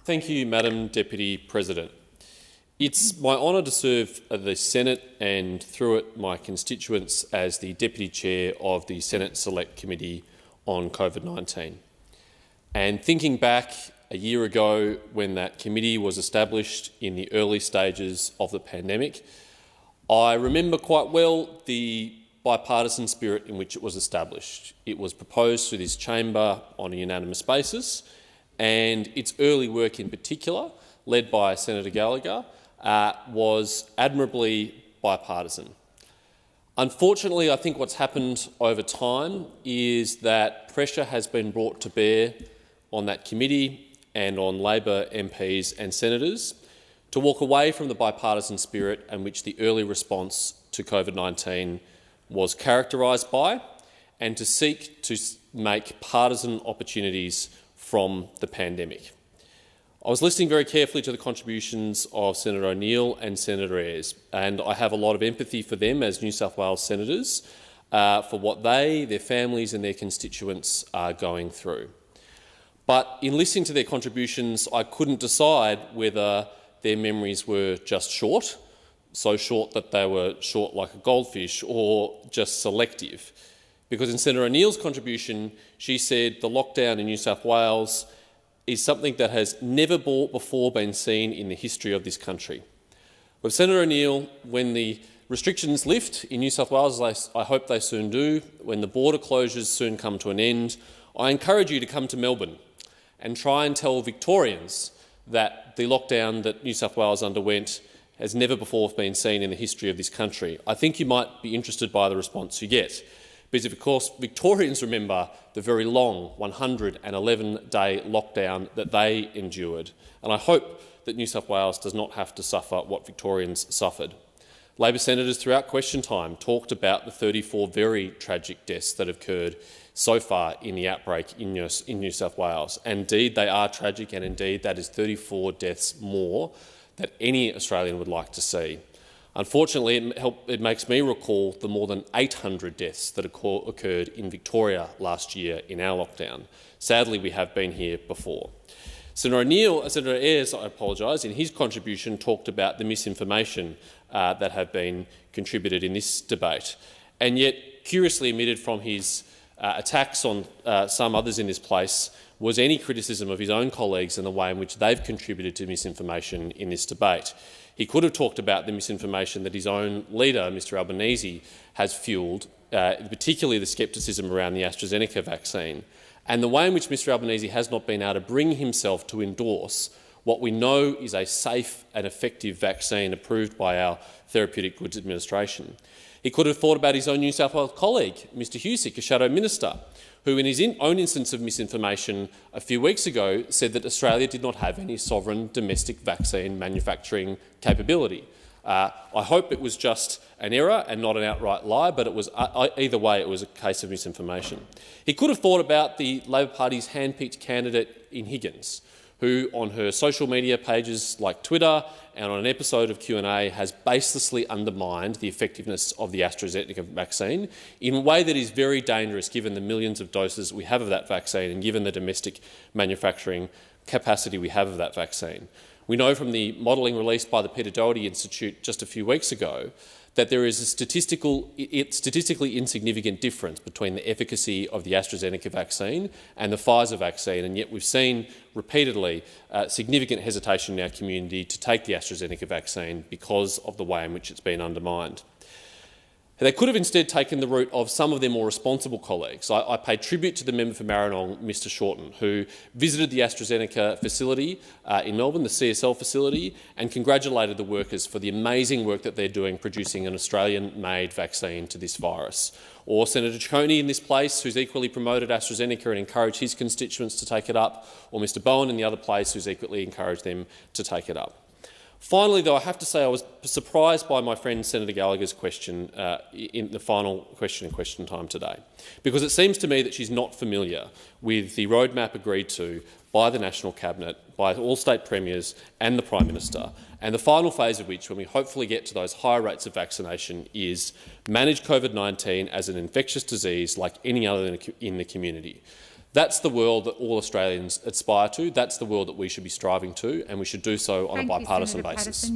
Thank you, Madam Deputy President. It's my honour to serve the Senate and, through it, my constituents as the Deputy Chair of the Senate Select Committee on COVID-19. And thinking back a year ago when that committee was established in the early stages of the pandemic, I remember quite well the bipartisan spirit in which it was established. It was proposed to this chamber on a unanimous basis, and its early work in particular, led by Senator Gallagher, was admirably bipartisan. Unfortunately, I think what's happened over time is that pressure has been brought to bear on that committee and on Labor MPs and senators to walk away from the bipartisan spirit in which the early response to COVID-19 was characterised by, and to seek to make partisan opportunities from the pandemic. I was listening very carefully to the contributions of Senator O'Neill and Senator Ayres, and I have a lot of empathy for them as New South Wales senators for what they, their families and their constituents are going through. But in listening to their contributions, I couldn't decide whether their memories were just short, so short that they were short like a goldfish, or just selective. Because in Senator O'Neill's contribution, she said the lockdown in New South Wales is something that has never before been seen in the history of this country. With Senator O'Neill, when the restrictions lift in New South Wales, as I hope they soon do, when the border closures soon come to an end, I encourage you to come to Melbourne and try and tell Victorians that the lockdown that New South Wales underwent has never before been seen in the history of this country. I think you might be interested by the response you get, because of course Victorians remember the very long 111-day lockdown that they endured, and I hope that New South Wales does not have to suffer what Victorians suffered. Labor senators throughout question time talked about the 34 very tragic deaths that have occurred so far in the outbreak in New South Wales. And indeed, they are tragic, and indeed that is 34 deaths more that any Australian would like to see. Unfortunately, it makes me recall the more than 800 deaths that occurred in Victoria last year in our lockdown. Sadly, we have been here before. Senator Ayres, I apologise, in his contribution talked about the misinformation that have been contributed in this debate, and yet curiously omitted from his attacks on some others in this place was any criticism of his own colleagues and the way in which they've contributed to misinformation in this debate. He could have talked about the misinformation that his own leader, Mr Albanese, has fuelled, particularly the scepticism around the AstraZeneca vaccine, and the way in which Mr Albanese has not been able to bring himself to endorse what we know is a safe and effective vaccine approved by our Therapeutic Goods Administration. He could have thought about his own New South Wales colleague, Mr Husic, a shadow minister, who in his own instance of misinformation a few weeks ago said that Australia did not have any sovereign domestic vaccine manufacturing capability. I hope it was just an error and not an outright lie, but it was, either way it was a case of misinformation. He could have thought about the Labor Party's hand-picked candidate in Higgins, who on her social media pages like Twitter and on an episode of Q&A has baselessly undermined the effectiveness of the AstraZeneca vaccine in a way that is very dangerous given the millions of doses we have of that vaccine and given the domestic manufacturing capacity we have of that vaccine. We know from the modelling released by the Peter Doherty Institute just a few weeks ago that there is a statistically insignificant difference between the efficacy of the AstraZeneca vaccine and the Pfizer vaccine, and yet we've seen repeatedly significant hesitation in our community to take the AstraZeneca vaccine because of the way in which it's been undermined. They could have instead taken the route of some of their more responsible colleagues. I pay tribute to the member for Maribyrnong, Mr Shorten, who visited the AstraZeneca facility in Melbourne, the CSL facility, and congratulated the workers for the amazing work that they're doing producing an Australian-made vaccine to this virus. Or Senator Ciccone in this place, who's equally promoted AstraZeneca and encouraged his constituents to take it up, or Mr Bowen in the other place, who's equally encouraged them to take it up. Finally, though, I have to say I was surprised by my friend Senator Gallagher's question in the final question in question time today, because it seems to me that she's not familiar with the roadmap agreed to by the National Cabinet, by all state premiers and the Prime Minister, and the final phase of which, when we hopefully get to those higher rates of vaccination, is manage COVID-19 as an infectious disease like any other in the community. That's the world that all Australians aspire to. That's the world that we should be striving to, and we should do so on a bipartisan basis.